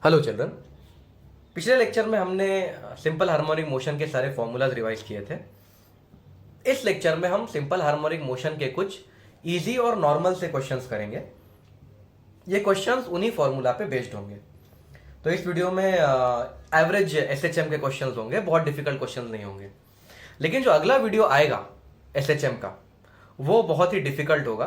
Hello children. पिछले lecture में हमने सिंपल हार्मोनिक मोशन के सारे फॉर्मूलाज रिवाइज किए थे। इस लेक्चर में हम सिंपल हार्मोनिक मोशन के कुछ इजी और नॉर्मल से क्वेश्चंस करेंगे। ये क्वेश्चंस उन्हीं फॉर्मूला पे बेस्ड होंगे। तो इस वीडियो में एवरेज एसएचएम के क्वेश्चंस होंगे, बहुत डिफिकल्ट क्वेश्चंस नहीं होंगे। लेकिन जो अगला वीडियो आएगा एसएचएम का, वो बहुत ही डिफिकल्ट होगा।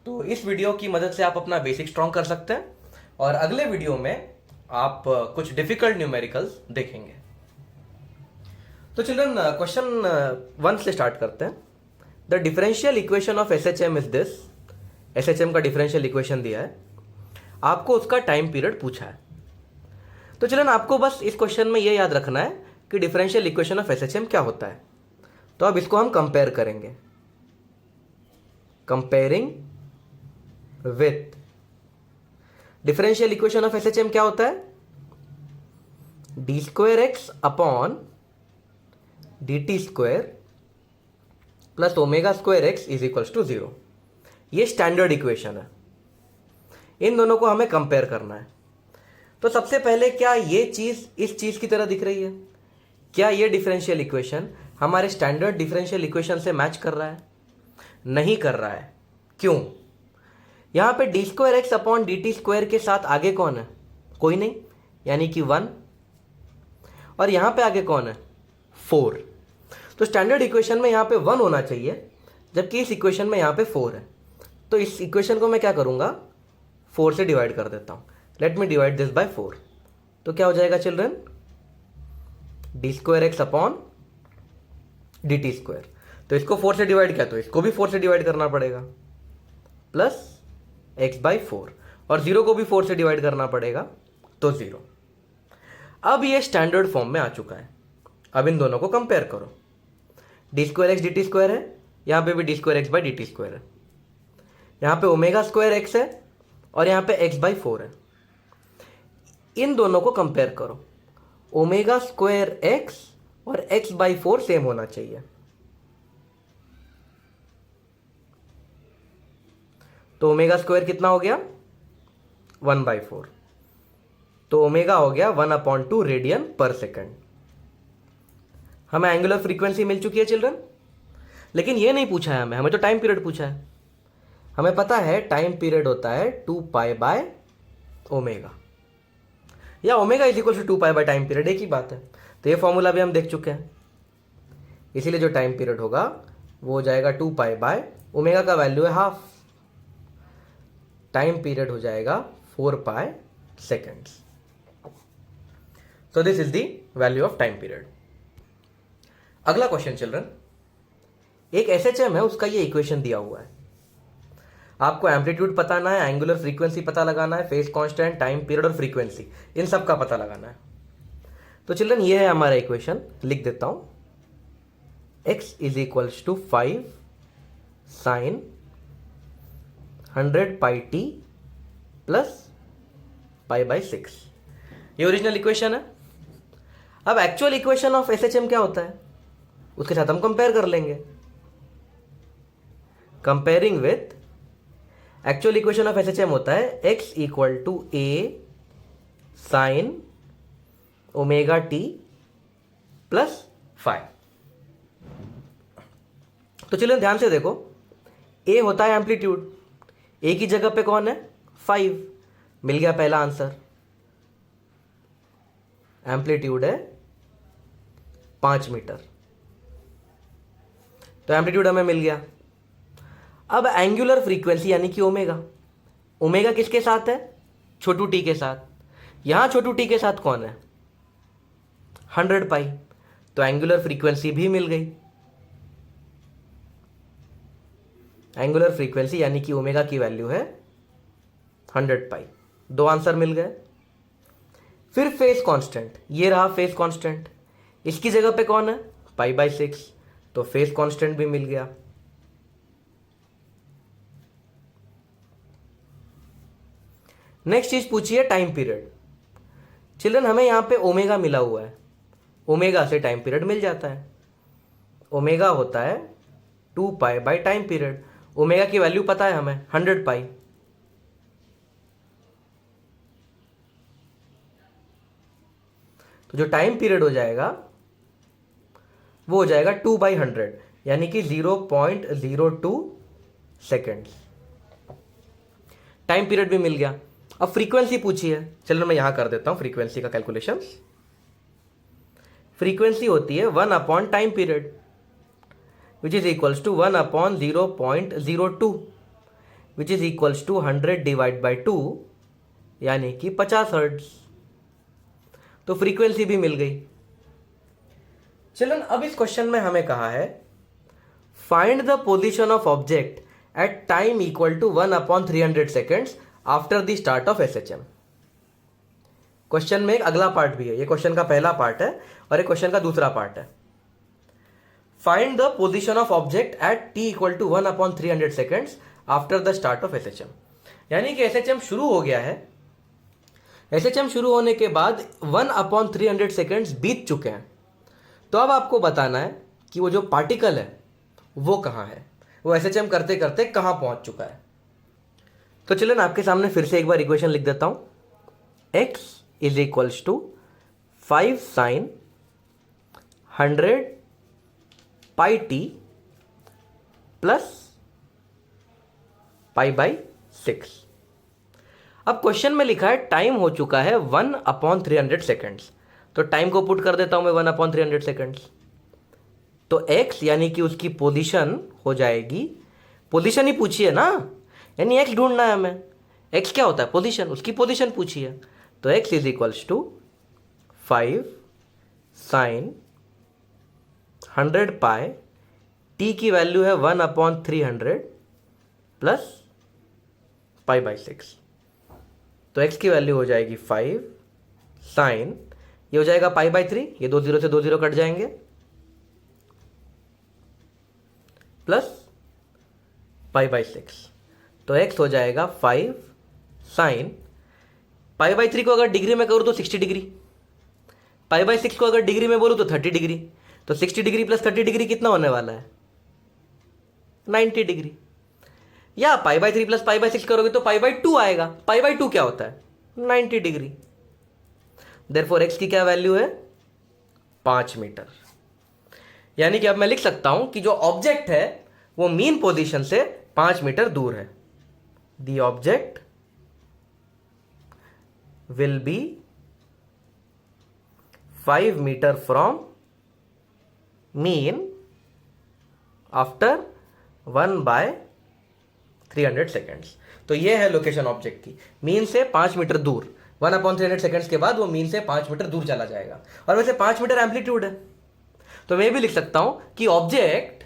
तो इस वीडियो की मदद से आप अपना बेसिक स्ट्रॉन्ग कर सकते हैं और अगले वीडियो में आप कुछ डिफिकल्ट न्यूमेरिकल्स देखेंगे। तो चिल्ड्रन, क्वेश्चन 1 से स्टार्ट करते हैं। The differential equation of SHM is this. SHM का डिफरेंशियल इक्वेशन दिया है, आपको उसका टाइम पीरियड पूछा है। तो चिल्ड्रन, आपको बस इस क्वेश्चन में ये याद रखना है कि डिफरेंशियल इक्वेशन ऑफ एसएचएम क्या होता है। तो अब इसको हम कंपेयर करेंगे, comparing with differential equation of SHM क्या होता है? D square X upon D T square plus omega square X is equals to 0। ये स्टैंडर्ड इक्वेशन है। इन दोनों को हमें कंपेयर करना है। तो सबसे पहले, क्या ये चीज इस चीज की तरह दिख रही है? क्या ये डिफरेंशियल इक्वेशन हमारे स्टैंडर्ड डिफरेंशियल इक्वेशन से मैच कर रहा है? नहीं कर रहा है। क्यों? यहां पे D square X upon D T square के साथ आगे कौन है? कोई नहीं, यानी कि 1। और यहां पे आगे कौन है? 4। तो स्टैंडर्ड इक्वेशन में यहां पे 1 होना चाहिए, जबकि इस इक्वेशन में यहां पे 4 है। तो इस इक्वेशन को मैं क्या करूंगा? 4 से डिवाइड कर देता हूं। Let me divide this by 4। तो क्या हो जाएगा children? D square X upon D T square. तो इसको 4 से डिवाइड किया तो इसको भी 4 से डिवाइड करना पड़ेगा, प्लस एक्स बाई 4। और 0 को भी 4 से डिवाइड करना पड़ेगा, तो 0। अब ये स्टैंडर्ड फॉर्म में आ चुका है। अब इन दोनों को कंपेयर करो। D square x D T square है, यहां पे भी D square x by D T square है। यहां पे ओमेगा स्क्वायर एक्स है और यहां पे एक्स बाई 4 है। इन दोनों को कंपेयर करो। ओमेगा स्क्वायर एक्स और एक्स बाई 4 सेम होना चाहिए। तो ओमेगा स्क्वायर कितना हो गया? 1/4। तो ओमेगा हो गया 1/2 रेडियन पर सेकेंड। हमें एंगुलर फ्रीक्वेंसी मिल चुकी है चिल्ड्रन। लेकिन ये नहीं पूछा है हमें तो टाइम पीरियड पूछा है। हमें पता है टाइम पीरियड होता है 2π ओमेगा, या omega is equal to 2π time period, एक ही बात है। तो ये फॉर्मूला भी हम देख चुके हैं। इसीलिए जो टाइम पीरियड होगा वो हो जाएगा 2π ओमेगा का वैल्यू है हाफ। टाइम पीरियड हो जाएगा 4π seconds. So this is the value of time period. अगला क्वेश्चन चिल्ड्रन, एक एसएचएम है, उसका ये इक्वेशन दिया हुआ है। आपको एम्पलीट्यूड बताना है, एंगुलर फ्रीक्वेंसी पता लगाना है, फेज कांस्टेंट, टाइम पीरियड और फ्रीक्वेंसी, इन सब का पता लगाना है। तो चिल्ड्रन, ये है हमारा इक्वेशन। लिख देता हूं, x is equals to 5 sine 100πt plus π/6। ये ओरिजिनल इक्वेशन है। अब एक्चुअल इक्वेशन ऑफ एसएचएम क्या होता है, उसके साथ हम कंपेयर कर लेंगे। Comparing with actual equation of SHM होता है x equal to a sine omega t plus 5। तो चलिए ध्यान से देखो, a होता है एम्पलीट्यूड, a की जगह पे कौन है? 5। मिल गया पहला आंसर। एम्पलीट्यूड है 5 मीटर। तो एम्पलीट्यूड हमें मिल गया। अब एंगुलर फ्रीक्वेंसी यानी कि ओमेगा, ओमेगा किसके साथ है? छोटू टी के साथ। यहां छोटू टी के साथ कौन है? 100π। तो एंगुलर फ्रीक्वेंसी भी मिल गई। एंगुलर फ्रीक्वेंसी यानी कि ओमेगा की वैल्यू है 100π। 2 आंसर मिल गए। फिर फेज कांस्टेंट, ये रहा फेज कांस्टेंट। इसकी जगह पे कौन है? π/6। तो फेज कांस्टेंट भी मिल गया। नेक्स्ट चीज पूछिए टाइम पीरियड। चिल्ड्रन, हमें यहां पे ओमेगा मिला हुआ है, ओमेगा से टाइम पीरियड मिल जाता है। ओमेगा होता है 2π टाइम पीरियड। ओमेगा की वैल्यू पता है हमें 100π। तो जो टाइम पीरियड हो जाएगा वो हो जाएगा 2/100, यानी कि 0.02 सेकेंड्स। टाइम पीरियड भी मिल गया। अब फ्रीक्वेंसी पूछी है, चलो मैं यहां कर देता हूं फ्रीक्वेंसी का कैलकुलेशन। फ्रीक्वेंसी होती है 1 upon time period, which is equals to 1 upon 0.02, which is equals to 100 divide by 2, यानी कि 50 हर्ट्ज। तो फ्रीक्वेंसी भी मिल गई। चलन अब इस क्वेश्चन में हमें कहा है find the position of object at time equal to 1/300 seconds after the start of SHM. Question में एक अगला पार्ट भी है, ये क्वेश्चन का पहला पार्ट है और एक क्वेश्चन का दूसरा पार्ट है। Find the position of object at T equal to 1/300 seconds after the start of SHM. यानी कि एसएचएम शुरू हो गया है, एसएचएम शुरू होने के बाद 1/300 सेकेंड्स बीत चुके हैं। तो अब आपको बताना है कि वो जो पार्टिकल है वो कहाँ है, वो एसएचएम करते करते कहाँ पहुंच चुका है। तो चलिए ना आपके सामने फिर से एक बार इक्वेशन लिख देता हूं। x is equals to 5 sin 100 pi t plus π/6। अब क्वेश्चन में लिखा है टाइम हो चुका है 1/300 सेकेंड्स, तो टाइम को पुट कर देता हूं मैं 1/300 सेकेंड्स। तो x यानी कि उसकी पोजीशन हो जाएगी, पोजीशन ही पूछी है ना, यानी x ढूंढना है हमें। x क्या होता है? पोजीशन, उसकी पोजीशन पूछी है। तो x is equals to 5 sin 100 pi, t की वैल्यू है 1/300 प्लस π/6। तो x की वैल्यू हो जाएगी 5 sin, ये हो जाएगा π/3, ये 2 0 से 2 0 कट जाएंगे, प्लस π/6। तो x हो जाएगा 5 sin, π/3 को अगर डिग्री में करूँ तो 60 डिग्री, π/6 को अगर डिग्री में बोलूँ तो 30 डिग्री। तो 60 डिग्री प्लस 30 डिग्री कितना होने वाला है? 90 डिग्री। या π/3 प्लस π/6 करोगे तो π/2 आएगा। π/2 क्या होता है? 90 डिग्री। देयरफॉर x की क्या वैल्यू है? 5 मीटर। यानी कि अब मैं लिख सकता हूं कि जो ऑब्जेक्ट है वो मीन पोजीशन से 5 मीटर दूर है। The object will be 5 metre from mean after 1/300 seconds. तो ये है लोकेशन ऑब्जेक्ट की, मीन से 5 मीटर दूर। 1/300 सेकेंड्स के बाद वो मीन से 5 मीटर दूर चला जाएगा। और वैसे 5 मीटर एम्पलीट्यूड है, तो मैं भी लिख सकता हूं कि ऑब्जेक्ट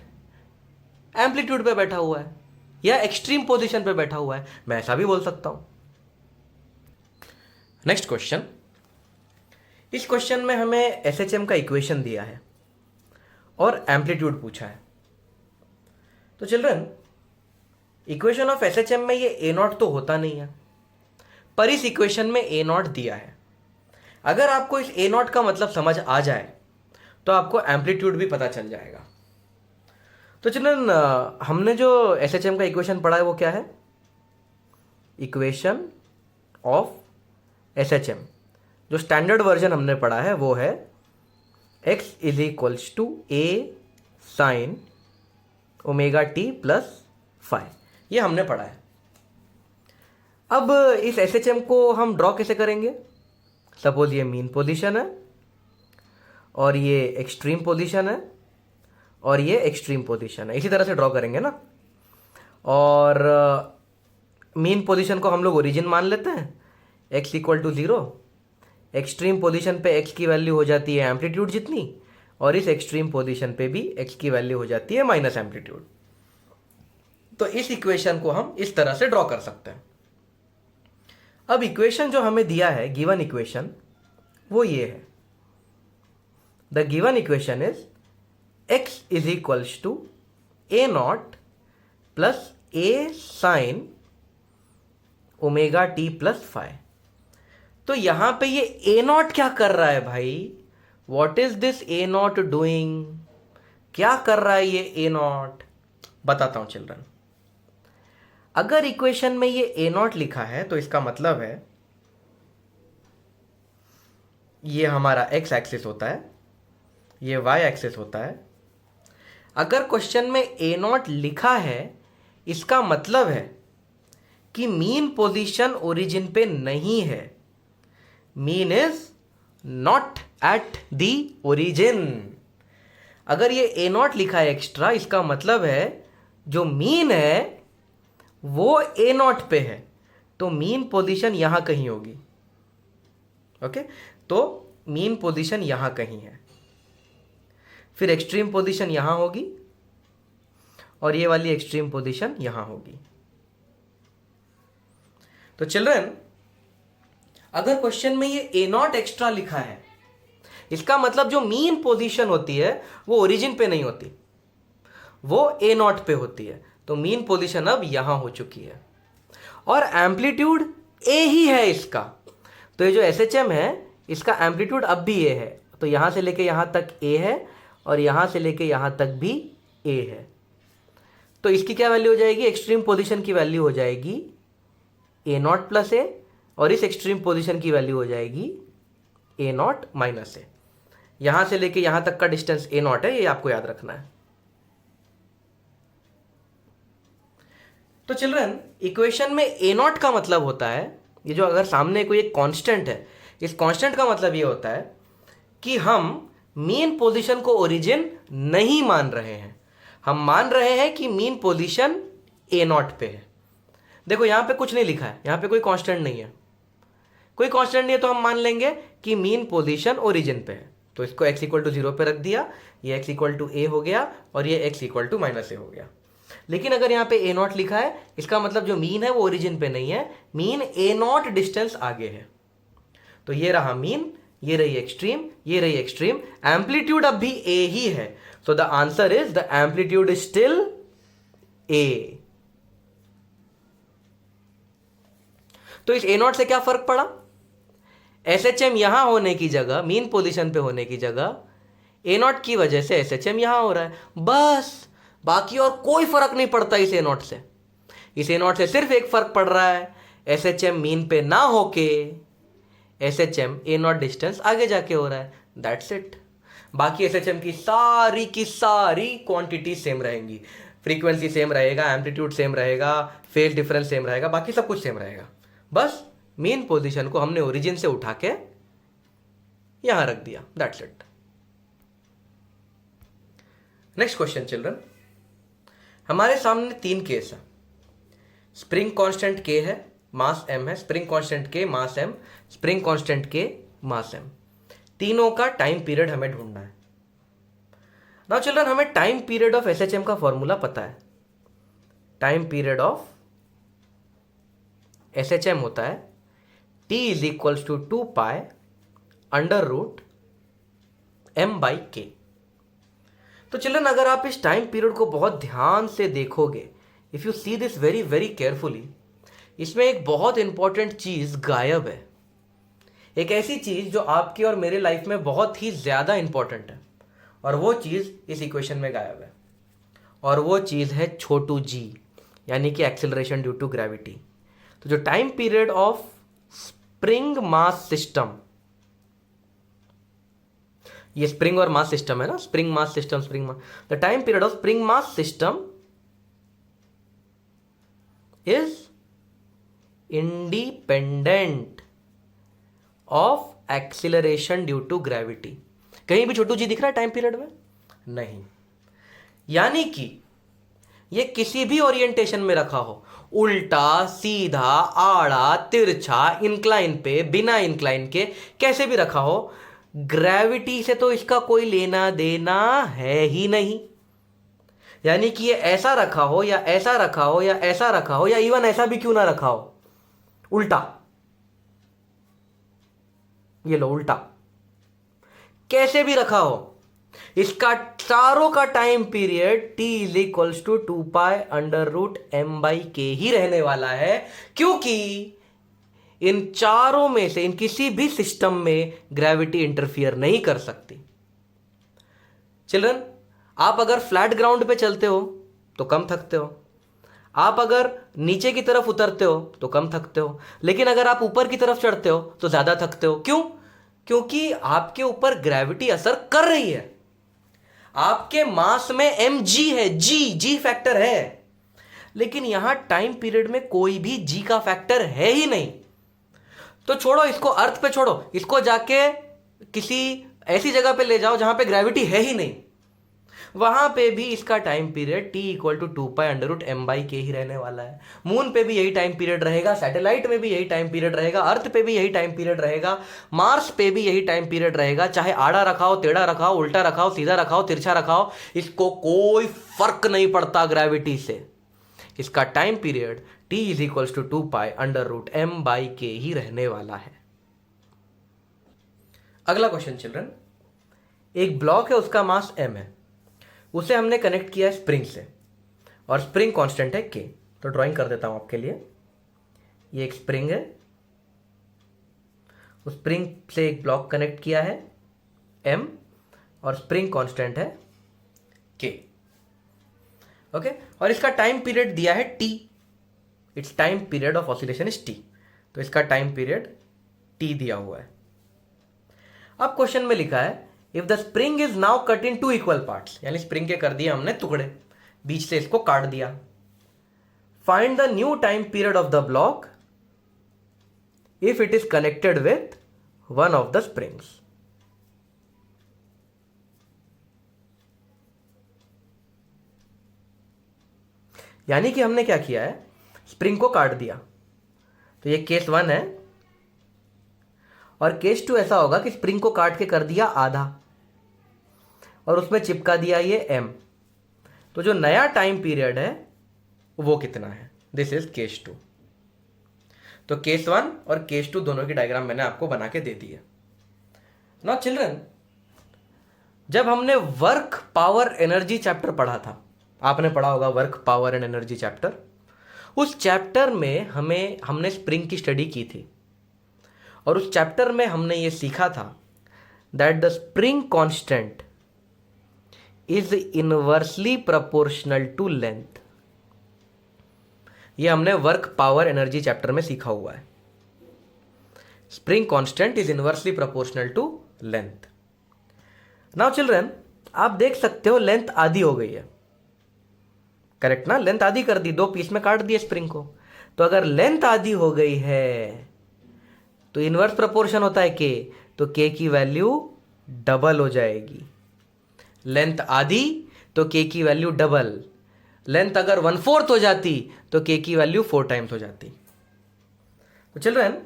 एम्पलीट्यूड पे बैठा हुआ है या एक्सट्रीम पोजीशन पे बैठा हुआ है, मैं ऐसा भी बोल सकता हूं। Next question. इस क्वेश्चन में हमें एसएचएम का इक्वेशन दिया है और एम्पलीट्यूड पूछा है। तो चिल्ड्रन, इक्वेशन ऑफ एसएचएम में ये ए नॉट तो होता नहीं है, पर इस इक्वेशन में ए नॉट दिया है। अगर आपको इस ए नॉट का मतलब समझ आ जाए तो आपको एम्पलीट्यूड भी पता चल जाएगा। तो चिल्ड्रन, हमने जो एसएचएम का इक्वेशन पढ़ा है वो क्या है? इक्वेशन ऑफ एसएचएम जो स्टैंडर्ड वर्जन हमने पढ़ा है वो है x is equals to a sin omega T plus five, ये हमने पढ़ा है। अब इस एसएचएम को हम ड्रॉ कैसे करेंगे? सपोज ये मीन पोजीशन है और ये एक्सट्रीम पोजीशन है और ये एक्सट्रीम पोजीशन है, इसी तरह से ड्रॉ करेंगे ना। और मीन पोजीशन को हम लोग ओरिजिन मान लेते हैं, x equal to 0। Extreme position पे x की वैल्यू हो जाती है एम्पलीट्यूड जितनी, और इस एक्सट्रीम पोजीशन पे भी x की वैल्यू हो जाती है माइनस एम्पलीट्यूड। तो इस इक्वेशन को हम इस तरह से ड्रॉ कर सकते हैं। अब इक्वेशन जो हमें दिया है, गिवन इक्वेशन, वो ये है। The given equation is x is equals to a naught plus a sin omega T plus five. तो यहां पे ये a नॉट क्या कर रहा है भाई? What is this a not doing? क्या कर रहा है ये a नॉट? बताता हूं चिल्ड्रन। अगर इक्वेशन में ये a नॉट लिखा है तो इसका मतलब है ये हमारा एक्स एक्सिस होता है, ये वाई एक्सिस होता है। अगर क्वेश्चन में ए नॉट लिखा है, इसका मतलब है कि मीन पोजीशन ओरिजिन पे नहीं है। Mean is not at the origin. अगर ये ए नॉट लिखा है एक्स्ट्रा, इसका मतलब है जो मीन है वो ए नॉट पे है, तो मीन पोजीशन यहां कहीं होगी। ओके, तो मीन पोजीशन यहां कहीं है, फिर एक्सट्रीम पोजीशन यहां होगी और ये वाली एक्सट्रीम पोजीशन यहां होगी। तो चिल्ड्रन, अगर क्वेश्चन में ये ए नॉट एक्स्ट्रा लिखा है, इसका मतलब जो मीन पोजीशन होती है वो ओरिजिन पे नहीं होती, वो ए नॉट पे होती है। तो मीन पोजीशन अब यहां हो चुकी है और एम्पलीट्यूड ए ही है इसका। तो ये जो एसएचएम है इसका एम्पलीट्यूड अब भी ए है, तो यहां से लेके यहां तक ए है और यहां से लेके यहां तक भी ए है। तो इसकी क्या वैल्यू हो जाएगी? एक्सट्रीम पोजीशन की वैल्यू हो जाएगी ए नॉट प्लस ए, और इस एक्सट्रीम पोजीशन की वैल्यू हो जाएगी ए नॉट माइनस ए। यहां से लेके यहां तक का डिस्टेंस ए नॉट है, ये आपको याद रखना है। तो चिल्ड्रन, इक्वेशन में ए नॉट का मतलब होता है, ये जो अगर सामने कोई एक कांस्टेंट है, इस कांस्टेंट का मतलब ये होता है कि हम मीन पोजीशन को ओरिजिन नहीं मान रहे हैं, हम मान रहे हैं कि मीन पोजीशन ए नॉट पे है। देखो यहां पे कुछ नहीं लिखा है, यहां पे कोई कांस्टेंट नहीं है, कोई कांस्टेंट नहीं है, तो हम मान लेंगे कि मीन पोजीशन ओरिजिन पे है। तो इसको x इक्वल टू 0 पे रख दिया, ये x इक्वल टू ए हो गया और ये x इक्वल टू माइनस ए हो गया। लेकिन अगर यहाँ पे ए नॉट लिखा है, इसका मतलब जो मीन है वो ओरिजिन पे नहीं है, मीन ए नॉट डिस्टेंस आगे है। तो ये रहा मीन, ये रही एक्सट्रीम, ये रही एक्सट्रीम, एम्पलीट्यूड अब भी ए ही है। So the answer is the amplitude is still a. तो इस ए नॉट से क्या फर्क पड़ा? एसएचएम यहां होने की जगह, मीन पोजीशन पे होने की जगह, ए नॉट की वजह से एसएचएम यहां हो रहा है, बस। बाकी और कोई फर्क नहीं पड़ता इस ए नॉट से। इस ए नॉट से सिर्फ एक फर्क पड़ रहा है, एसएचएम मीन पे ना होके एसएचएम ए नॉट डिस्टेंस आगे जाके हो रहा है, दैट्स इट। बाकी एसएचएम की सारी क्वांटिटी सेम रहेंगी, फ्रीक्वेंसी सेम रहेगा, एम्पलीट्यूड सेम रहेगा, फेज डिफरेंस सेम रहेगा, बाकी सब कुछ सेम रहेगा। बस मेन पोजीशन को हमने ओरिजिन से उठा के यहां रख दिया, that's it. Next question children, हमारे सामने 3 केस है। स्प्रिंग कांस्टेंट के है, मास m है, स्प्रिंग कांस्टेंट के, मास m, स्प्रिंग कांस्टेंट के, मास m। तीनों का टाइम पीरियड हमें ढूंढना है। नाउ चिल्ड्रन, हमें टाइम पीरियड ऑफ एसएचएम का फॉर्मूला पता है। टाइम पीरियड ऑफ एसएचएम होता है t is equals to 2 pi under root m by K. तो चिल्ड्रन, अगर आप इस टाइम पीरियड को बहुत ध्यान से देखोगे, if you see this very very carefully, इसमें एक बहुत इंपॉर्टेंट चीज गायब है। एक ऐसी चीज जो आपकी और मेरे लाइफ में बहुत ही ज्यादा इंपॉर्टेंट है, और वो चीज इस इक्वेशन में गायब है, और वो चीज है छोटू जी, यानी कि एक्सेलरेशन ड्यू टू ग्रेविटी। तो जो time period of spring mass system, ये स्प्रिंग और मास सिस्टम है ना, spring mass system, spring mass, the time period of spring mass system is independent of acceleration due to gravity. कहीं भी छोटू जी दिख रहा है टाइम पीरियड में? नहीं। यानी कि ये किसी भी ओरिएंटेशन में रखा हो, उल्टा, सीधा, आड़ा, तिरछा, इंक्लाइन पे, बिना इंक्लाइन के, कैसे भी रखा हो, ग्रेविटी से तो इसका कोई लेना देना है ही नहीं। यानी कि ये ऐसा रखा हो या ऐसा रखा हो या ऐसा रखा हो या इवन ऐसा भी क्यों ना रखा हो, उल्टा, ये लो उल्टा, कैसे भी रखा हो, इसका चारों का time period t is equals to 2 pi under root m by K ही रहने वाला है, क्योंकि इन चारों में से इन किसी भी सिस्टम में ग्रेविटी इंटरफियर नहीं कर सकती। चिल्ड्रन, आप अगर फ्लैट ग्राउंड पे चलते हो तो कम थकते हो, आप अगर नीचे की तरफ उतरते हो तो कम थकते हो, लेकिन अगर आप ऊपर की तरफ चढ़ते हो तो ज्यादा थकते हो। क्यों? क्योंकि आपके ऊपर ग्रेविटी असर कर रही है। आपके मास में mg है, जी फैक्टर है, लेकिन यहां टाइम पीरियड में कोई भी जी का फैक्टर है ही नहीं। तो छोड़ो इसको, अर्थ पे छोड़ो, इसको जाके किसी ऐसी जगह पे ले जाओ जहां पे ग्रेविटी है ही नहीं, वहां पे भी इसका time period t equal to 2π√m/k ही रहने वाला है। मून पे भी यही टाइम पीरियड रहेगा, सैटेलाइट में भी यही टाइम पीरियड रहेगा, अर्थ पे भी यही टाइम पीरियड रहेगा, मार्स पे भी यही टाइम पीरियड रहेगा। चाहे आड़ा रखाओ, टेढ़ा रखाओ, उल्टा रखाओ, सीधा रखाओ, तिरछा रखाओ, इसको कोई फर्क नहीं पड़ता ग्रेविटी से। इसका time period t is equals to 2π√m/k ही रहने वाला है। अगला क्वेश्चन चिल्ड्रन, एक ब्लॉक है, उसका मास m है, उसे हमने कनेक्ट किया है स्प्रिंग से और स्प्रिंग कांस्टेंट है k। तो ड्राइंग कर देता हूं आपके लिए। ये एक स्प्रिंग है, उस स्प्रिंग से एक ब्लॉक कनेक्ट किया है m और स्प्रिंग कांस्टेंट है k। ओके, और इसका टाइम पीरियड दिया है t। It's time period of oscillation is t। तो इसका टाइम पीरियड t दिया हुआ है। अब क्वेश्चन में लिखा है if the spring is now cut in 2 equal parts, यानी स्प्रिंग के कर दिए हमने टुकड़े, बीच से इसको काट दिया। Find the new time period of the block if it is connected with one of the springs. यानी कि हमने क्या किया है, स्प्रिंग को काट दिया। तो ये केस 1 है, और केस 2 ऐसा होगा कि स्प्रिंग को काट के कर दिया आधा और उसमें चिपका दिया ये m। तो जो नया टाइम पीरियड है वो कितना है, दिस इज केस 2। तो केस 1 और केस 2 दोनों की डायग्राम मैंने आपको बना के दे दी है। नाउ चिल्ड्रन, जब हमने वर्क पावर एनर्जी चैप्टर पढ़ा था, आपने पढ़ा होगा work power and energy chapter, उस चैप्टर में हमने स्प्रिंग की स्टडी की थी और उस चैप्टर में हमने ये सीखा था that the spring constant is inversely proportional to length. ये हमने वर्क पावर एनर्जी चैप्टर में सीखा हुआ है। Spring constant is inversely proportional to length. Now children, आप देख सकते हो लेंथ आधी हो गई है, करेक्ट ना? लेंथ आधी कर दी, 2 पीस में काट दिए स्प्रिंग को। तो अगर लेंथ आधी हो गई है तो इनवर्स प्रोपोर्शन होता है k, तो k की वैल्यू डबल हो जाएगी। लेंथ आधी तो k की वैल्यू डबल। लेंथ अगर 1/4 हो जाती तो k की वैल्यू 4 टाइम्स हो जाती। तो चिल्ड्रन,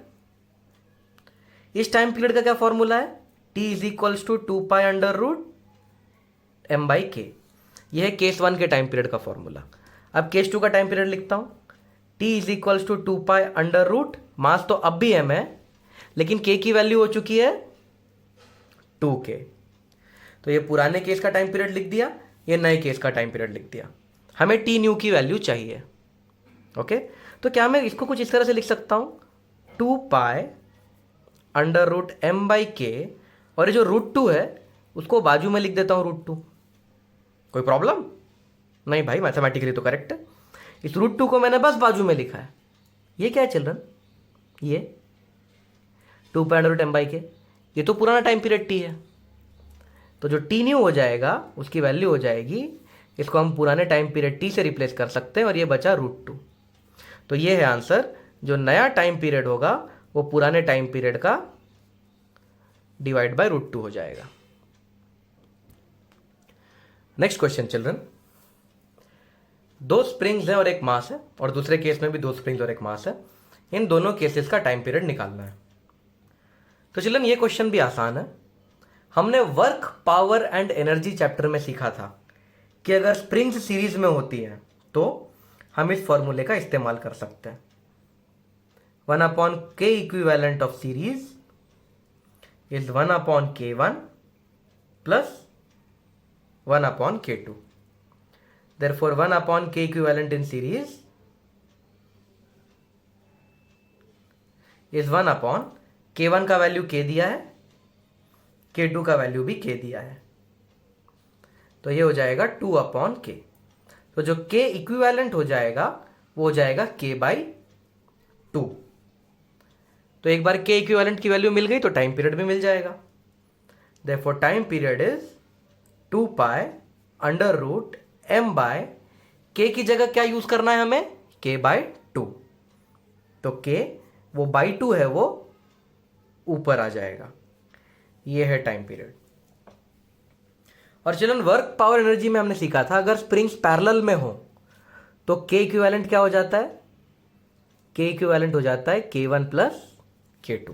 इस टाइम पीरियड का क्या फॉर्मूला है, t is equals to 2π√m/k। यह है केस 1 के टाइम पीरियड का फॉर्मूला। अब केस 2 का टाइम पीरियड लिखता हूं, t इज इक्वल्स टू 2π√, मास तो अब भी m है लेकिन k की वैल्यू हो चुकी है 2k। तो ये पुराने केस का टाइम पीरियड लिख दिया, ये नए केस का टाइम पीरियड लिख दिया। हमें t न्यू की वैल्यू चाहिए। ओके, तो क्या मैं इसको कुछ इस तरह से लिख सकता हूं, 2π√m/k, और ये जो √2 है उसको बाजू में लिख देता हूं √2। कोई प्रॉब्लम नहीं भाई, मैथमेटिकली तो करेक्ट है। इस √2 को मैंने बस बाजू में लिखा है। ये क्या है चिल्ड्रन, ये 2π√m/k, ये तो पुराना टाइम पीरियड t है। तो जो t न्यू हो जाएगा उसकी वैल्यू हो जाएगी, इसको हम पुराने टाइम पीरियड t से रिप्लेस कर सकते हैं और ये बचा √2। तो ये है आंसर, जो नया टाइम पीरियड होगा वो पुराने टाइम पीरियड का डिवाइड बाय √2 हो जाएगा। नेक्स्ट क्वेश्चन चिल्ड्रन, 2 स्प्रिंग्स हैं और एक मास है, और दूसरे केस में भी 2 स्प्रिंग्स और एक मास है। इन दोनों केसेस का टाइम पीरियड निकालना है। तो चिल्ड्रन, ये क्वेश्चन भी आसान है। हमने work power and energy chapter में सीखा था कि अगर स्प्रिंग्स सीरीज में होती हैं तो हम इस फॉर्मूले का इस्तेमाल कर सकते हैं। 1/k equivalent of series is 1/k1 plus 1/k2। Therefore 1/k equivalent in series is 1/k1 का वैल्यू k दिया है, k2 का वैल्यू भी k दिया है, तो ये हो जाएगा 2/k। तो जो k इक्विवेलेंट हो जाएगा वो हो जाएगा k/2। तो एक बार के इक्विवेलेंट की वैल्यू मिल गई तो टाइम पीरियड भी मिल जाएगा। Therefore time period is 2 pi under root M by K की जगह क्या यूज करना है हमें, के बाय 2। तो के वो बाई 2 है, वो ऊपर आ जाएगा। ये है टाइम पीरियड। और चिल्ड्रन वर्क पावर एनर्जी में हमने सीखा था अगर स्प्रिंग्स पैरेलल में हो तो के इक्विवेलेंट क्या हो जाता है, के इक्विवेलेंट हो जाता है k1 प्लस k2।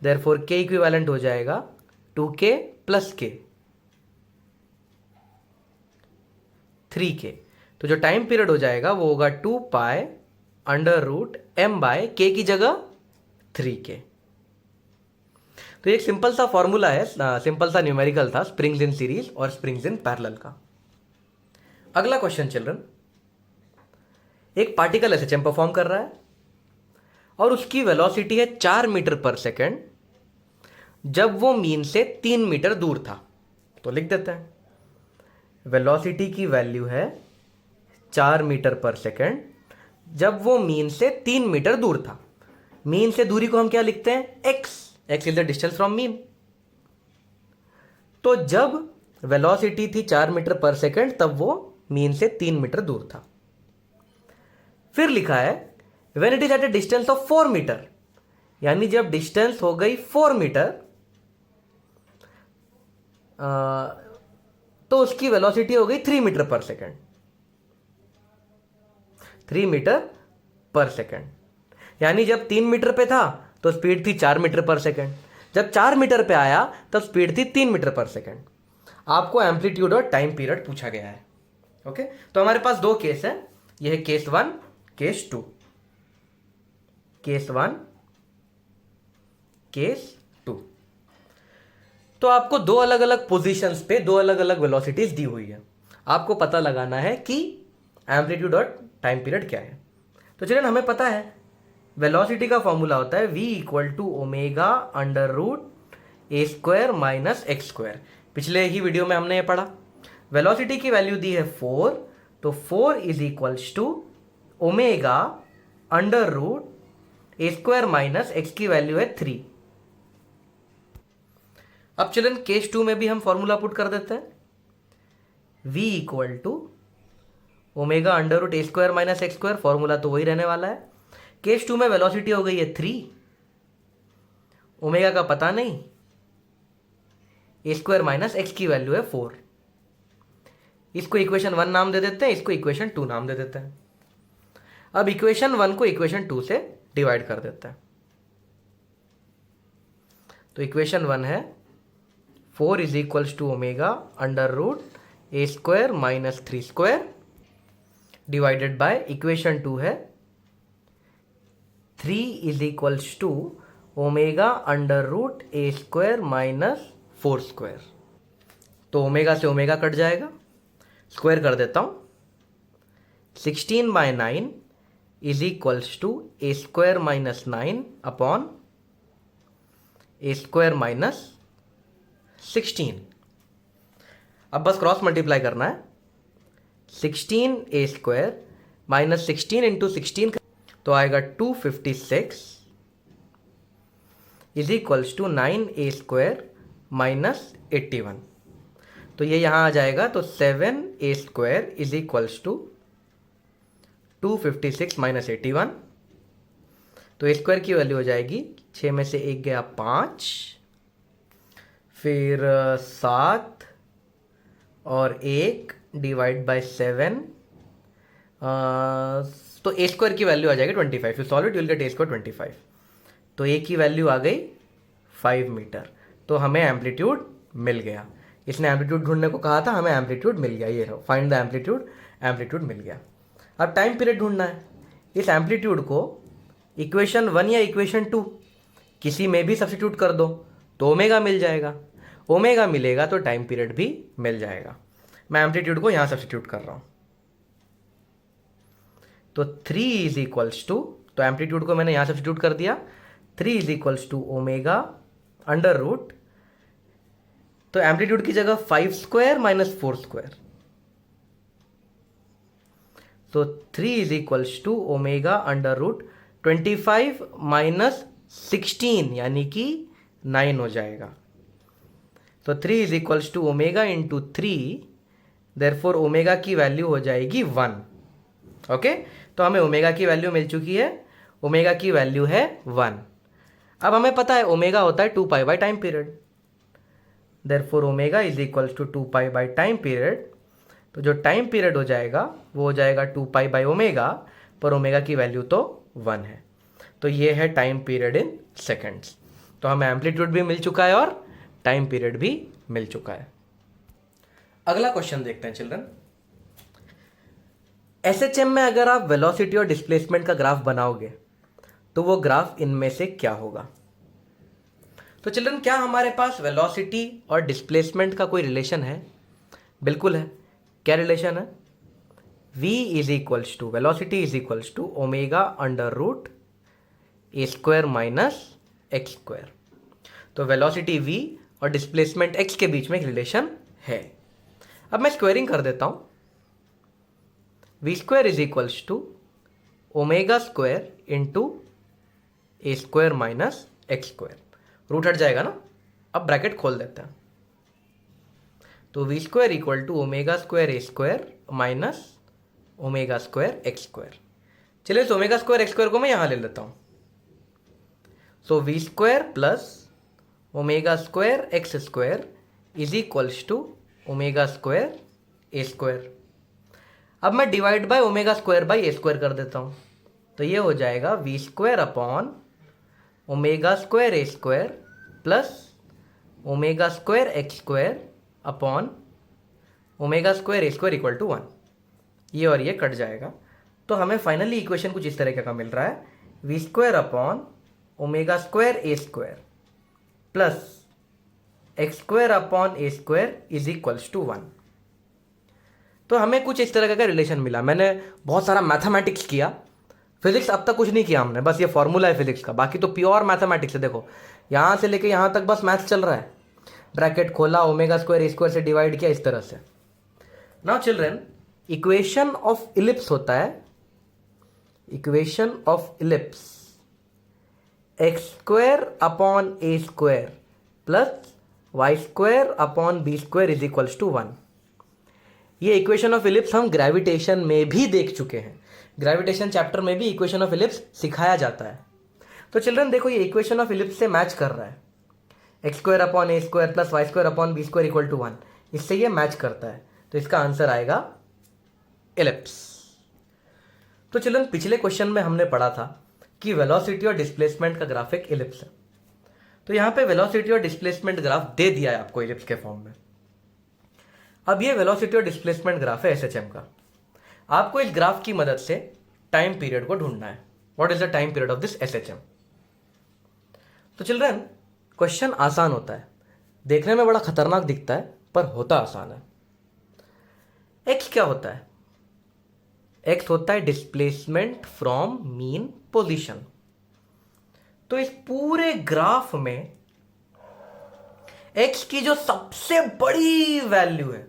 देयरफॉर के इक्विवेलेंट हो जाएगा 2k प्लस k 3k। तो जो टाइम पीरियड हो जाएगा वो होगा 2 pi under root M by K की जगह 3k। तो एक सिंपल सा फॉर्मूला है, सिंपल सा न्यूमेरिकल था स्प्रिंग्स इन सीरीज और स्प्रिंग्स इन पैरेलल का। अगला क्वेश्चन चिल्ड्रन, एक पार्टिकल एसएचएम परफॉर्म कर रहा है और उसकी वेलोसिटी है 4 मीटर पर सेकेंड जब वो मीन से 3 मीटर दूर था। तो लिख देते हैं वेलोसिटी की वैल्यू है 4 मीटर पर सेकेंड जब वो मीन से 3 मीटर दूर था। मीन से दूरी को हम क्या लिखते हैं, x is the distance from mean. तो जब वेलोसिटी थी 4 मीटर पर सेकेंड तब वो मीन से 3 मीटर दूर था। फिर लिखा है when it is at a distance of 4 metre, यानी जब डिस्टेंस हो गई 4 मीटर तो उसकी वेलोसिटी हो गई 3 मीटर पर सेकेंड। 3 मीटर पर सेकेंड, यानी जब 3 मीटर पे था तो स्पीड थी 4 मीटर पर सेकेंड, जब 4 मीटर पे आया तब स्पीड थी 3 मीटर पर सेकेंड। आपको एम्पलीट्यूड और टाइम पीरियड पूछा गया है। ओके, तो हमारे पास दो केस है, यह है केस 1 केस 2। Case 1 case 2। तो आपको दो अलग अलग पोजीशंस पे दो अलग अलग वेलोसिटीज दी हुई है। आपको पता लगाना है कि एम्पलीट्यूड और टाइम पीरियड क्या है। तो चलिए, हमें पता है वेलोसिटी का फॉर्मूला होता है v equal to omega under root A square minus x square. पिछले ही वीडियो में हमने ये पढ़ा। वेलोसिटी की वैल्यू दी है 4, तो 4 is equals to omega under root A square minus X की वैल्यू है 3। अब चलन केस 2 में भी हम फॉर्मूला पुट कर देते हैं v equal to omega under root A square minus x square. Formula तो वही रहने वाला है। केस 2 में वेलोसिटी हो गई है 3, ओमेगा का पता नहीं, ए स्क्वायर माइनस एक्स की वैल्यू है 4। इसको इक्वेशन 1 नाम दे देते हैं, इसको इक्वेशन 2 नाम दे देते हैं। अब इक्वेशन 1 को इक्वेशन 2 से डिवाइड कर देते हैं। तो इक्वेशन 1 है 4 is equals to omega under root A square minus 3 square divided by equation 2 है 3 is equals to omega under root A square minus 4 square. तो ओमेगा से ओमेगा कट जाएगा, स्क्वायर कर देता हूं। 16/9 is equals to A square minus 9 upon A square minus 16। अब बस cross multiply करना है। 16 ए स्क्वायर माइनस 16 इंटू 16 तो आएगा 256 is equals to 9 a square minus 81। तो ये यहाँ आ जाएगा, तो 7 a square is equals to 256 minus 81। तो ए स्क्वायर की वैल्यू हो जाएगी 6 में से 1 गया 5, फिर 7 और 1 डिवाइड बाय 7, तो ए स्क्वायर की वैल्यू आ जाएगी 25। You solve it, you will get A square 25। तो ए की वैल्यू आ गई 5 मीटर। तो हमें एम्पलीट्यूड मिल गया। इसने एम्पलीट्यूड ढूंढने को कहा था, हमें एम्पलीट्यूड मिल गया। ये फाइंड द एम्पलीट्यूड, एम्पलीट्यूड मिल गया। अब टाइम पीरियड ढूंढना है। इस एम्पलीट्यूड को इक्वेशन 1 या इक्वेशन 2 किसी में भी सब्स्टिट्यूट कर दो तो ओमेगा मिल जाएगा। ओमेगा मिलेगा तो टाइम पीरियड भी मिल जाएगा। मैं एम्पलीट्यूड को यहां सब्स्टिट्यूट कर रहा हूं। तो 3 इज इक्वल्स टू, तो एम्पलीट्यूड को मैंने यहां सब्स्टिट्यूट कर दिया। 3 is equals to omega under root, तो एम्पलीट्यूड की जगह 5 स्क्वायर माइनस 4 स्क्वायर, तो 3 is equals to omega under root 25 minus 16 यानी कि 9 हो जाएगा। तो 3 is equals to omega into 3, therefore omega की वैल्यू हो जाएगी 1। ओके, तो हमें ओमेगा की वैल्यू मिल चुकी है, ओमेगा की वैल्यू है 1। अब हमें पता है ओमेगा होता है 2 pi by time period, therefore omega is equals to 2 pi by time period. तो जो टाइम पीरियड हो जाएगा वो हो जाएगा 2 पाई बाई ओमेगा, पर ओमेगा की वैल्यू तो 1 है। तो ये है टाइम पीरियड इन सेकेंड्स। तो हमें एम्पलीट्यूड भी मिल चुका है और टाइम पीरियड भी मिल चुका है। अगला क्वेश्चन देखते हैं चिल्ड्रन। एसएचएम में अगर आप वेलोसिटी और डिस्प्लेसमेंट का ग्राफ बनाओगे तो वो ग्राफ इनमें से क्या होगा? तो चिल्ड्रन, क्या हमारे पास वेलोसिटी और डिस्प्लेसमेंट का कोई रिलेशन है? बिल्कुल है। क्या रिलेशन है? v is equals to, velocity is equals to omega under root A square minus x square. तो वेलोसिटी v और डिस्प्लेसमेंट x के बीच में एक रिलेशन है। अब मैं स्क्वायरिंग कर देता हूं। v square is equals to omega square into a square minus x square. Root हट जाएगा ना, अब ब्रैकेट खोल देते हैं। तो v square equal to omega square a square minus omega square x square. चलिए इस ओमेगा स्क्वायर एक्स स्क्वायर को मैं यहां ले लेता हूं। So v square plus omega square x square is equals to omega square a square. अब मैं divide by omega square by a square कर देता हूं। तो ये हो जाएगा v square upon omega square a square plus omega square x square upon omega square a square equal to 1। ये और ये कट जाएगा। तो हमें फाइनली इक्वेशन कुछ इस तरह का मिल रहा है, v square upon omega square a square plus x square upon A square is equals to 1। तो हमें कुछ इस तरह का रिलेशन मिला। मैंने बहुत सारा मैथमेटिक्स किया, फिजिक्स अब तक कुछ नहीं किया हमने, बस ये फॉर्मूला है फिजिक्स का, बाकी तो प्योर मैथमेटिक्स है। देखो यहाँ से लेके यहाँ तक बस मैथ्स चल रहा है। ब्रैकेट खोला, ओमेगा स्क्वायर ए स्क्वायर से डिवाइड किया, इस तरह से। Now children, equation of ellipse होता है, equation of ellipse x square upon A square plus y square upon b square is equals to 1। ये इक्वेशन ऑफ इलिप्स हम ग्रेविटेशन में भी देख चुके हैं। ग्रेविटेशन चैप्टर में भी इक्वेशन ऑफ इलिप्स सिखाया जाता है। तो चिल्ड्रन देखो, ये इक्वेशन ऑफ इलिप्स से मैच कर रहा है। X square upon A square plus y square upon b square equal to 1, इससे ये मैच करता है। तो इसका आंसर आएगा इलिप्स। तो चिल्ड्रन, पिछले क्वेश्चन में हमने पढ़ा था कि वेलोसिटी और डिस्प्लेसमेंट का ग्राफ एक इलिप्स है। तो यहां पे वेलोसिटी और डिस्प्लेसमेंट ग्राफ दे दिया है आपको इलिप्स के फॉर्म में। अब ये वेलोसिटी और डिस्प्लेसमेंट ग्राफ है एसएचएम का। आपको इस ग्राफ की मदद से टाइम पीरियड को ढूंढना है। What is the time period of this SHM? तो चिल्ड्रन, क्वेश्चन आसान होता है, देखने में बड़ा खतरनाक दिखता है, पर होता आसान है। एक्स क्या होता है? एक्स होता है डिस्प्लेसमेंट फ्रॉम मीन पोजीशन। तो इस पूरे ग्राफ में एक्स की जो सबसे बड़ी वैल्यू है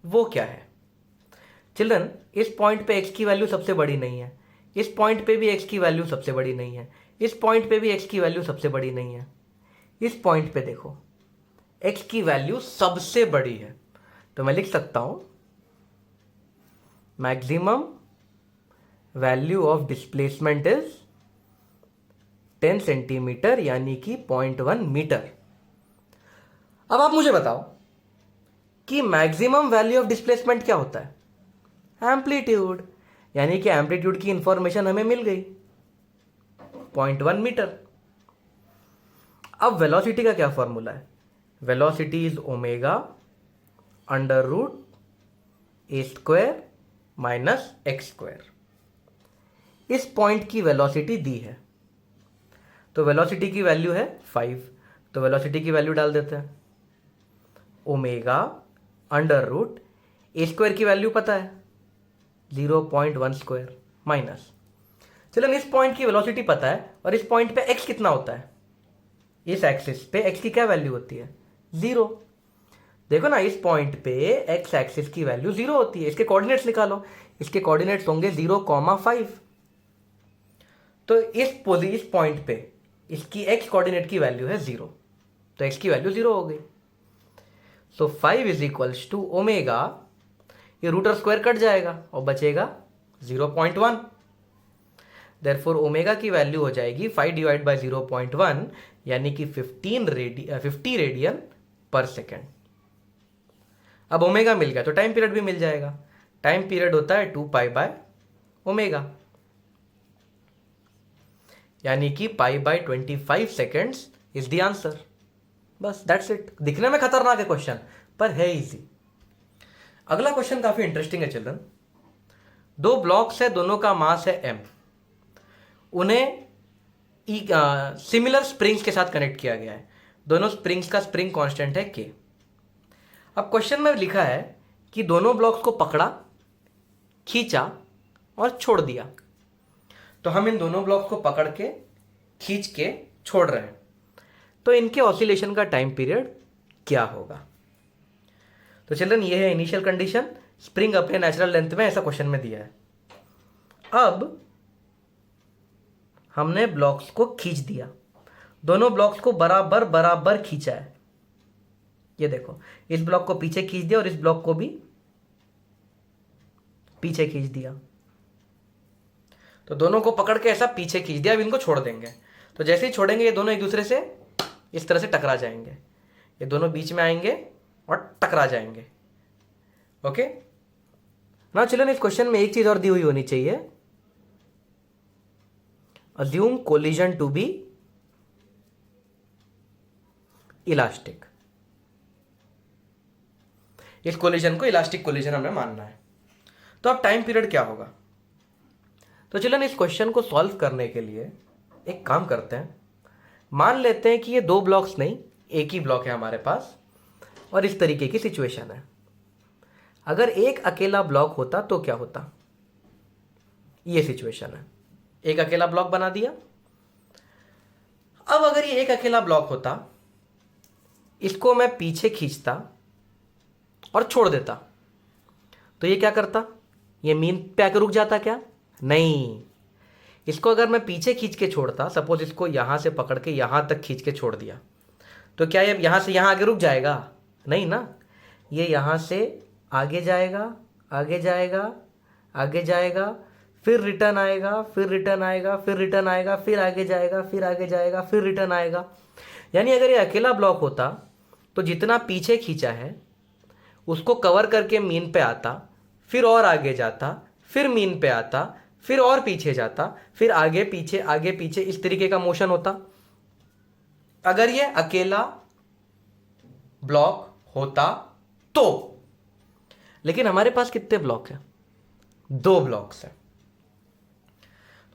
वो क्या है? चिल्ड्रन, इस पॉइंट पे एक्स की वैल्यू सबसे बड़ी नहीं है, इस पॉइंट पे भी एक्स की वैल्यू सबसे बड़ी नहीं है, इस पॉइंट पे भी एक्स की वैल्यू सबसे बड़ी नहीं है। इस पॉइंट पे देखो, एक्स की वैल्यू सबसे बड़ी है। तो मैं लिख सकता हूं maximum value of displacement is 10 centimetre यानी कि 0.1 मीटर। अब आप मुझे बताओ कि मैक्सिमम वैल्यू ऑफ डिस्प्लेसमेंट क्या होता है? एम्पलीट्यूड, यानी कि एम्पलीट्यूड की इंफॉर्मेशन हमें मिल गई 0.1 मीटर। अब वेलोसिटी का क्या फॉर्मूला है? Velocity is omega under root A square minus x square. इस पॉइंट की वेलोसिटी दी है, तो वेलोसिटी की वैल्यू है 5। तो वेलोसिटी की वैल्यू डाल देते हैं, ओमेगा अंडर रूट ए स्क्वायर की वैल्यू पता है 0.1 स्क्वायर माइनस, चलो इस पॉइंट की वेलोसिटी पता है और इस पॉइंट पे एक्स कितना होता है? इस एक्सिस पे एक्स की क्या वैल्यू होती है? 0। देखो ना, इस पॉइंट पे एक्स एक्सिस की वैल्यू 0 होती है। इसके कोऑर्डिनेट्स निकालो, इसके कोऑर्डिनेट्स होंगे 0,5। तो इस पॉइंट पे इसकी एक्स कोऑर्डिनेट की वैल्यू है 0, तो एक्स की वैल्यू 0 हो गई। सो 5 इज इक्वल्स टू ओमेगा, ये रूट और स्क्वायर कट जाएगा और बचेगा 0.1। देयरफॉर ओमेगा की वैल्यू हो जाएगी 5 डिवाइड बाई 0.1 यानी कि 50 रेडियन पर सेकेंड। अब ओमेगा मिल गया तो टाइम पीरियड भी मिल जाएगा। टाइम पीरियड होता है 2 पाई बाय ओमेगा, यानी कि pi by 25 seconds is the answer. बस दैट्स इट। दिखने में खतरनाक है क्वेश्चन, पर है इजी। अगला क्वेश्चन काफी इंटरेस्टिंग है चिल्ड्रन। दो ब्लॉक्स है, दोनों का मास है m, उन्हें सिमिलर स्प्रिंग्स के साथ कनेक्ट किया गया है। दोनों स्प्रिंग्स का स्प्रिंग कांस्टेंट है k। अब क्वेश्चन में लिखा है कि दोनों ब्लॉक्स को पकड़ा, खींचा और छोड़ दिया। तो हम इन दोनों ब्लॉक्स को पकड़ के खींच के छोड़ रहे हैं, तो इनके ऑसिलेशन का टाइम पीरियड क्या होगा? तो चिल्ड्रन ये है इनिशियल कंडीशन, स्प्रिंग अपने नेचुरल लेंथ में, ऐसा क्वेश्चन में दिया है। अब हमने ब्लॉक्स को खींच दिया, दोनों ब्लॉक्स को बराबर बराबर खींचा है। ये देखो, इस ब्लॉक को पीछे खींच दिया और इस ब्लॉक को भी पीछे खींच दिया। तो दोनों को पकड़ के ऐसा पीछे खींच दिया। अब इनको छोड़ देंगे, तो जैसे ही छोड़ेंगे ये दोनों एक दूसरे से इस तरह से टकरा जाएंगे, ये दोनों बीच में आएंगे और टकरा जाएंगे। ओके ना चिल्ड्रन, इस क्वेश्चन में एक चीज और दी हुई होनी चाहिए, assume collision to be elastic. इस कोलिजन को इलास्टिक कोलिजन हमें मानना है। तो अब टाइम पीरियड क्या होगा? तो चिल्ड्रन इस क्वेश्चन को सॉल्व करने के लिए एक काम करते हैं। मान लेते हैं कि ये दो ब्लॉक्स नहीं, एक ही ब्लॉक है हमारे पास और इस तरीके की सिचुएशन है। अगर एक अकेला ब्लॉक होता तो क्या होता? ये सिचुएशन है, एक अकेला ब्लॉक बना दिया। अब अगर ये एक अकेला ब्लॉक होता, इसको मैं पीछे खींचता और छोड़ देता, तो ये क्या करता? ये मीन पे आकर रुक जाता क्या? नहीं, इसको अगर मैं पीछे खींच के छोड़ता, सपोज इसको यहां से पकड़ के यहां तक खींच के छोड़ दिया, तो क्या ये यहां से यहां आगे रुक जाएगा? नहीं ना, ये यहां से आगे जाएगा, आगे जाएगा, आगे जाएगा, फिर रिटर्न आएगा, फिर रिटर्न आएगा, फिर रिटर्न आएगा, फिर आगे जाएगा, फिर आगे जाएगा, फिर रिटर्न आएगा। यानी अगर ये अकेला ब्लॉक होता तो जितना पीछे खींचा है उसको कवर करके मीन पे आता, फिर और आगे जाता, फिर मीन पे आता, फिर और पीछे जाता, फिर आगे पीछे, इस तरीके का मोशन होता अगर ये अकेला ब्लॉक होता तो। लेकिन हमारे पास कितने ब्लॉक हैं? दो ब्लॉक्स हैं।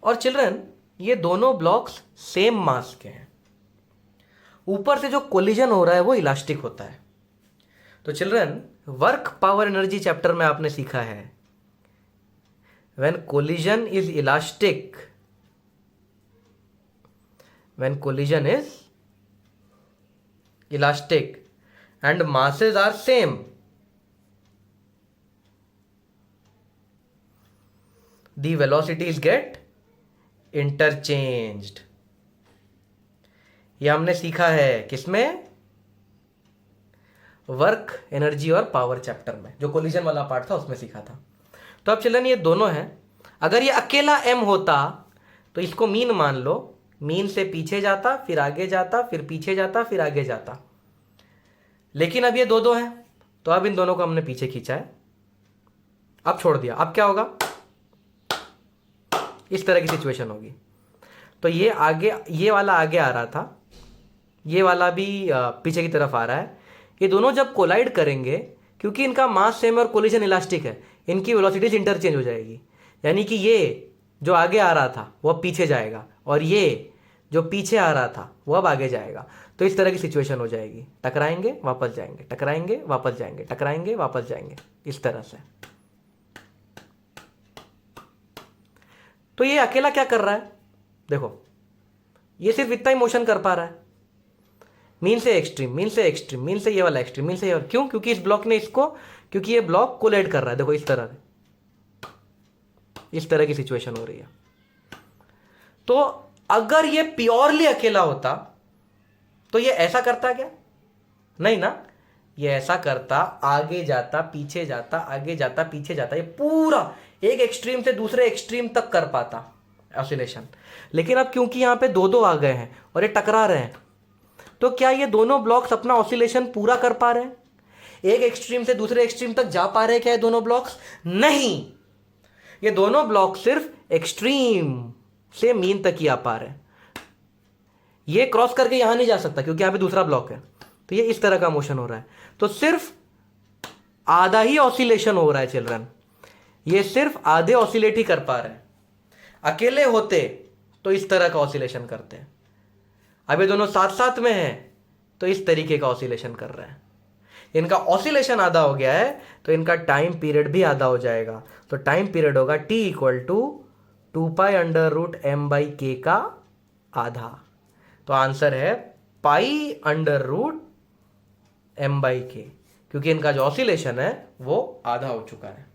और चिल्ड्रन ये दोनों ब्लॉक्स सेम मास के हैं। ऊपर से जो कोलिजन हो रहा है वो इलास्टिक होता है। तो children work power energy chapter में आपने सीखा है, when collision is elastic, when collision is elastic and masses are same, the velocities get interchanged। ये हमने सीखा है किसमें? वर्क एनर्जी और पावर चैप्टर में, जो कोलिजन वाला पार्ट था उसमें सीखा था। तो अब चिल्ड्रन ये दोनों हैं। अगर ये अकेला m होता तो इसको मीन मान लो, मीन से पीछे जाता, फिर आगे जाता, फिर पीछे जाता, फिर आगे जाता। लेकिन अब ये दो हैं, तो अब इन दोनों को हमने पीछे खींचा है, अब छोड़ दिया। अब क्या होगा? इस तरह की सिचुएशन होगी। तो ये आगे, ये वाला आगे आ रहा था, ये वाला भी पीछे की तरफ आ रहा है। ये दोनों जब कोलाइड करेंगे, क्योंकि इनका मास सेम और कोलिजन इलास्टिक है, इनकी वेलोसिटीज इंटरचेंज हो जाएगी। यानी कि ये जो आगे आ रहा था वो अब पीछे जाएगा और ये जो पीछे आ रहा था वो अब आगे जाएगा। तो इस तरह की सिचुएशन हो जाएगी, टकराएंगे वापस जाएंगे, टकराएंगे वापस जाएंगे, टकराएंगे वापस जाएंगे, इस तरह से। तो ये अकेला क्या कर रहा है? देखो, ये सिर्फ इतना ही मोशन कर पा रहा है, मीन से एक्सट्रीम, मीन से एक्सट्रीम, मीन से ये वाला एक्सट्रीम, मीन से ये। क्यों? क्योंकि इस ब्लॉक ने इसको, क्योंकि ये ब्लॉक कोलाइड कर रहा है। देखो इस तरह की सिचुएशन हो रही है। तो अगर ये प्योरली अकेला होता तो ये ऐसा करता क्या? नहीं ना, ये ऐसा करता, आगे जाता पीछे जाता, आगे जाता पीछे जाता, ये पूरा एक एक्सट्रीम से दूसरे एक्सट्रीम तक कर पाता ऑसिलेशन। लेकिन अब क्योंकि यहां पे दो दो आ गए हैं और ये टकरा रहे हैं, तो क्या ये दोनों ब्लॉक्स अपना ऑसिलेशन पूरा कर पा रहे हैं? एक एक्सट्रीम से दूसरे एक्सट्रीम तक जा पा रहे हैं क्या ये दोनों ब्लॉक्स? नहीं, ये दोनों ब्लॉक सिर्फ एक्सट्रीम से मीन तक ही आ पा रहे हैं। ये क्रॉस करके यहां नहीं जा सकता क्योंकि यहां पे दूसरा ब्लॉक है, तो ये इस तरह का मोशन हो रहा है। तो सिर्फ आधा ही ऑसिलेशन हो रहा है चिल्ड्रन, ये सिर्फ आधे ऑसिलेट ही कर पा रहे हैं। अकेले होते तो इस तरह का ऑसिलेशन करते हैं, अब ये दोनों साथ साथ में हैं तो इस तरीके का ऑसिलेशन कर रहे हैं। इनका ऑसिलेशन आधा हो गया है तो इनका टाइम पीरियड भी आधा हो जाएगा। तो टाइम पीरियड होगा t इक्वल टू 2π√m/k का आधा। तो आंसर है π√m/k, क्योंकि इनका जो ऑसिलेशन है वो आधा हो चुका है।